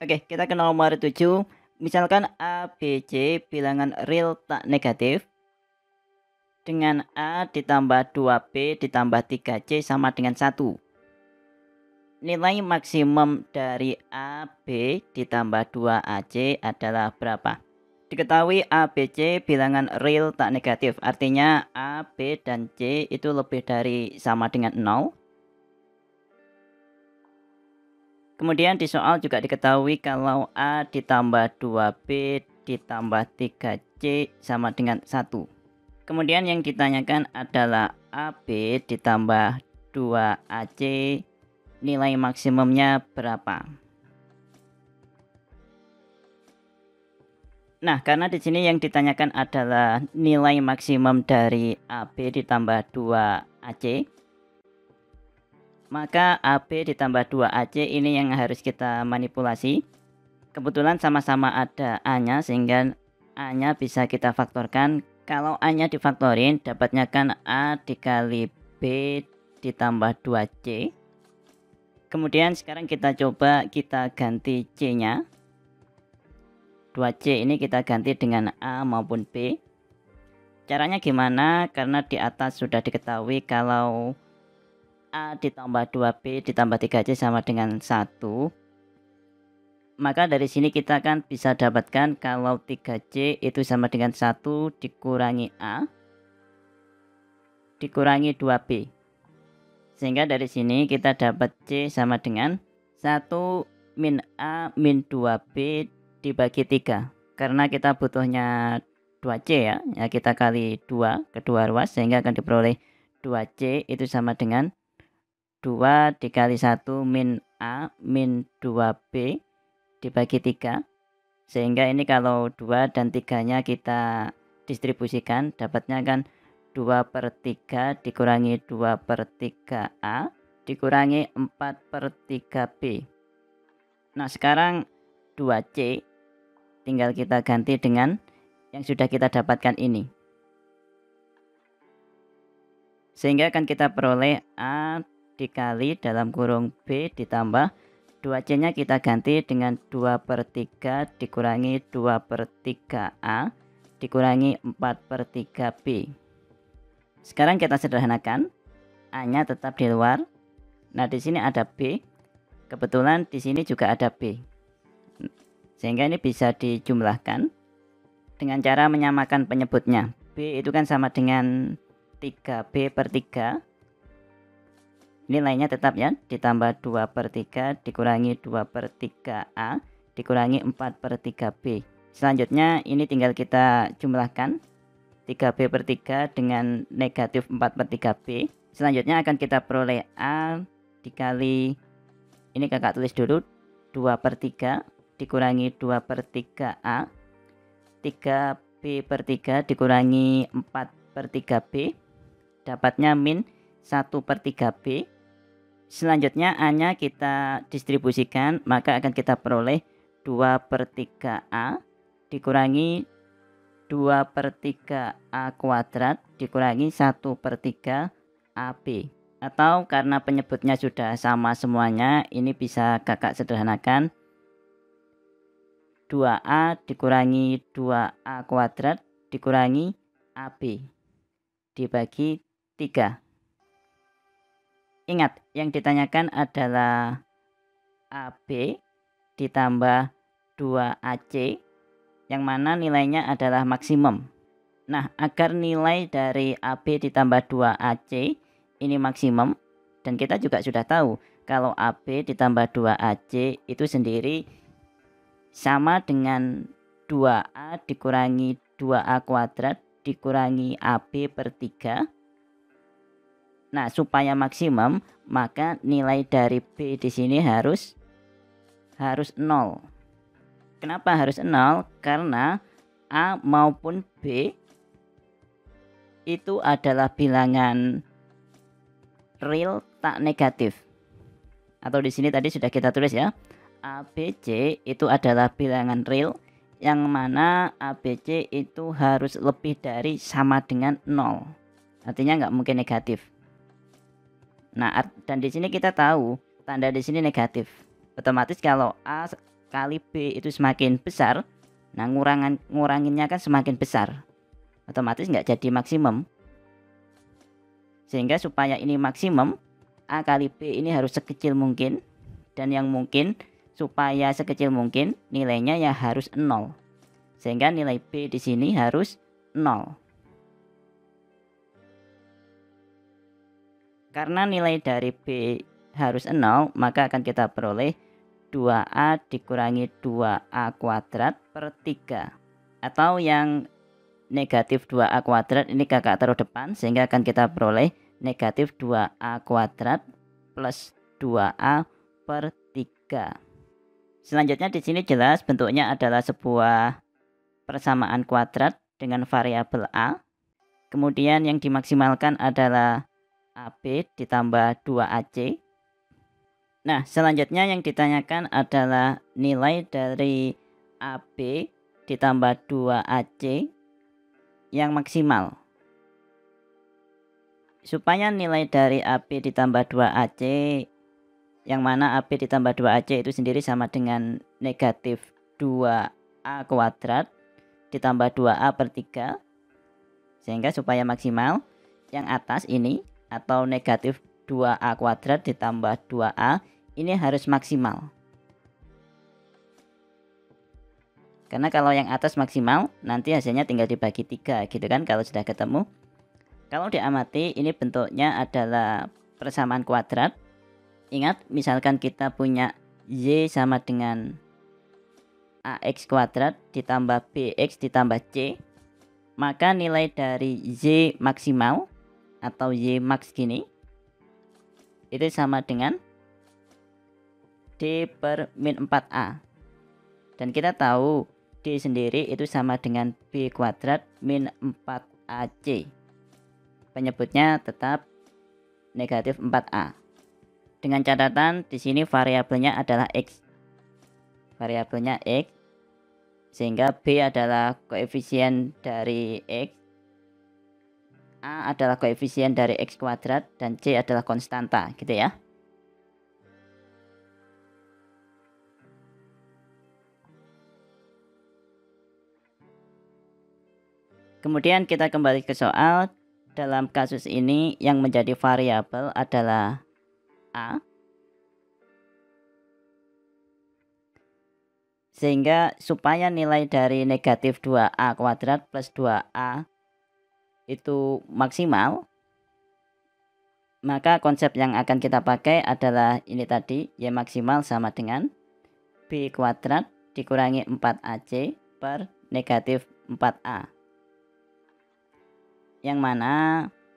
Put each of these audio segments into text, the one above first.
Oke, kita ke nomor 7. Misalkan A, B, C bilangan real tak negatif dengan A ditambah 2B ditambah 3C sama dengan 1. Nilai maksimum dari A, B ditambah 2AC adalah berapa? Diketahui A, B, C bilangan real tak negatif. Artinya A, B, dan C itu lebih dari sama dengan 0. Kemudian di soal juga diketahui kalau A ditambah 2B ditambah 3C sama dengan 1. Kemudian yang ditanyakan adalah AB ditambah 2AC nilai maksimumnya berapa? Nah, karena di sini yang ditanyakan adalah nilai maksimum dari AB ditambah 2AC, maka AB ditambah 2AC ini yang harus kita manipulasi. Kebetulan sama-sama ada A-nya sehingga A-nya bisa kita faktorkan. Kalau A-nya difaktorin dapatnya kan A dikali B ditambah 2C. Kemudian sekarang kita coba kita ganti C-nya. 2C ini kita ganti dengan A maupun B. Caranya gimana? Karena di atas sudah diketahui kalau A ditambah 2B ditambah 3C sama dengan 1. Maka dari sini kita kan bisa dapatkan kalau 3C itu sama dengan 1 dikurangi A dikurangi 2B. Sehingga dari sini kita dapat C sama dengan 1 min A min 2B dibagi 3. Karena kita butuhnya 2C ya kita kali 2 kedua ruas sehingga akan diperoleh 2C itu sama dengan 2 dikali 1 min A min 2B dibagi 3. Sehingga ini kalau 2 dan 3-nya kita distribusikan dapatnya kan 2/3 dikurangi 2/3A dikurangi 4/3B. Nah sekarang 2C tinggal kita ganti dengan yang sudah kita dapatkan ini. Sehingga akan kita peroleh A dikali dalam kurung B ditambah 2C-nya kita ganti dengan 2/3 dikurangi 2/3A dikurangi 4/3B. Sekarang kita sederhanakan. A-nya tetap di luar. Nah, di sini ada B. Kebetulan di sini juga ada B. Sehingga ini bisa dijumlahkan dengan cara menyamakan penyebutnya. B itu kan sama dengan 3B/3. Nilainya tetap ya, ditambah 2/3 dikurangi 2/3A dikurangi 4/3B. Selanjutnya ini tinggal kita jumlahkan 3B/3 dengan negatif 4/3B. Selanjutnya akan kita peroleh A dikali, ini kakak tulis dulu, 2/3 dikurangi 2/3A 3B/3 dikurangi 4/3B dapatnya min 1/3B. Selanjutnya A-nya kita distribusikan, maka akan kita peroleh 2/3A dikurangi 2/3A kuadrat dikurangi 1/3AB. Atau karena penyebutnya sudah sama semuanya, ini bisa kakak sederhanakan 2A dikurangi 2A kuadrat dikurangi AB dibagi 3. Ingat, yang ditanyakan adalah AB ditambah 2AC yang mana nilainya adalah maksimum. Nah, agar nilai dari AB ditambah 2AC ini maksimum, dan kita juga sudah tahu kalau AB ditambah 2AC itu sendiri sama dengan 2A dikurangi 2A kuadrat dikurangi AB/3. Nah, supaya maksimum, maka nilai dari B di sini harus 0. Kenapa harus 0? Karena A maupun B itu adalah bilangan real tak negatif. Atau di sini tadi sudah kita tulis ya. ABC itu adalah bilangan real yang mana ABC itu harus lebih dari sama dengan 0. Artinya nggak mungkin negatif. Nah, dan di sini kita tahu tanda di sini negatif. Otomatis kalau A kali B itu semakin besar, nah nguranginnya kan semakin besar, otomatis nggak jadi maksimum. Sehingga supaya ini maksimum, A kali B ini harus sekecil mungkin, dan yang mungkin supaya sekecil mungkin nilainya ya harus 0. Sehingga nilai B di sini harus 0. Karena nilai dari B harus 0, maka akan kita peroleh 2A dikurangi 2A kuadrat per 3. Atau yang negatif 2A kuadrat ini kakak taruh depan, sehingga akan kita peroleh negatif 2A kuadrat plus 2A per 3. Selanjutnya di sini jelas bentuknya adalah sebuah persamaan kuadrat dengan variabel A. Kemudian yang dimaksimalkan adalah AB ditambah 2AC. Nah, selanjutnya yang ditanyakan adalah nilai dari AB ditambah 2AC yang maksimal. Supaya nilai dari AB ditambah 2AC, yang mana AB ditambah 2AC itu sendiri sama dengan negatif 2A kuadrat ditambah 2A per 3. Sehingga supaya maksimal, yang atas ini atau negatif 2A kuadrat ditambah 2A ini harus maksimal. Karena kalau yang atas maksimal, nanti hasilnya tinggal dibagi 3 gitu kan kalau sudah ketemu. Kalau diamati, ini bentuknya adalah persamaan kuadrat. Ingat, misalkan kita punya Y sama dengan AX kuadrat ditambah BX ditambah C, maka nilai dari Y maksimal atau Y max gini itu sama dengan D per min 4A. Dan kita tahu D sendiri itu sama dengan B kuadrat min 4AC. Penyebutnya tetap negatif 4A. Dengan catatan di sini variabelnya adalah X. Variabelnya X. Sehingga B adalah koefisien dari X, A adalah koefisien dari X kuadrat, dan C adalah konstanta gitu ya. Kemudian kita kembali ke soal. Dalam kasus ini yang menjadi variabel adalah A. Sehingga supaya nilai dari negatif 2A kuadrat plus 2A itu maksimal, maka konsep yang akan kita pakai adalah ini tadi, Y maksimal sama dengan B kuadrat dikurangi 4AC per negatif 4A. Yang mana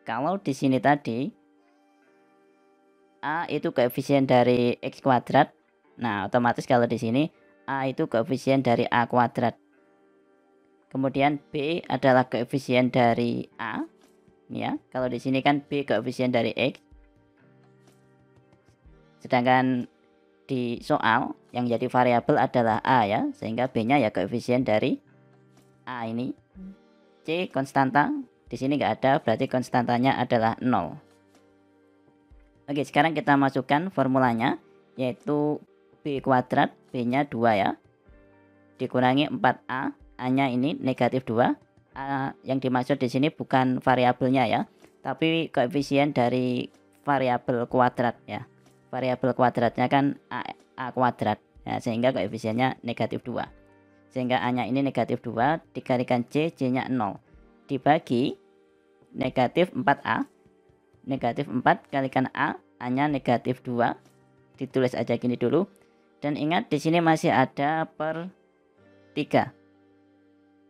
kalau di sini tadi A itu koefisien dari X kuadrat, nah otomatis kalau di sini A itu koefisien dari A kuadrat. Kemudian B adalah koefisien dari A. Ya, kalau di sini kan B koefisien dari X. Sedangkan di soal yang jadi variabel adalah A ya, sehingga B-nya ya koefisien dari A ini. C konstanta, di sini nggak ada, berarti konstantanya adalah 0. Oke, sekarang kita masukkan formulanya, yaitu B kuadrat, B-nya 2 ya, dikurangi 4A, A-nya ini negatif 2. A yang dimaksud di sini bukan variabelnya ya, tapi koefisien dari variabel kuadrat ya. Variabel kuadratnya kan A kuadrat ya, sehingga koefisiennya negatif 2. Sehingga A-nya ini negatif 2 dikalikan C, C-nya 0. Dibagi negatif 4A. Negatif 4 kalikan A, A-nya negatif 2. Ditulis aja gini dulu. Dan ingat di sini masih ada per 3.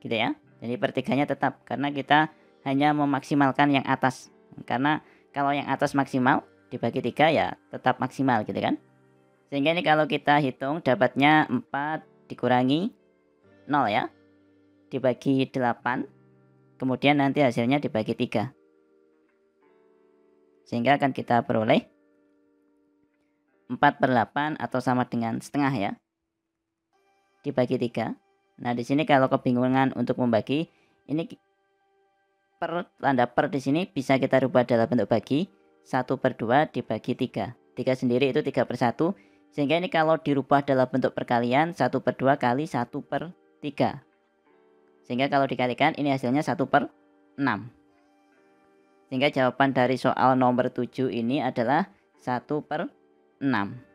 Gitu ya. Jadi per 3-nya tetap karena kita hanya memaksimalkan yang atas. Karena kalau yang atas maksimal dibagi 3 ya tetap maksimal gitu kan. Sehingga ini kalau kita hitung dapatnya 4 dikurangi 0 ya. Dibagi 8. Kemudian nanti hasilnya dibagi 3. Sehingga akan kita peroleh 4/8 atau sama dengan setengah ya. Dibagi 3. Nah, di sini kalau kebingungan untuk membagi, ini tanda per di sini bisa kita rubah dalam bentuk bagi. 1/2 dibagi 3. 3 sendiri itu 3/1. Sehingga ini kalau dirubah dalam bentuk perkalian 1/2 kali 1/3. Sehingga kalau dikalikan ini hasilnya 1/6. Sehingga jawaban dari soal nomor 7 ini adalah 1/6.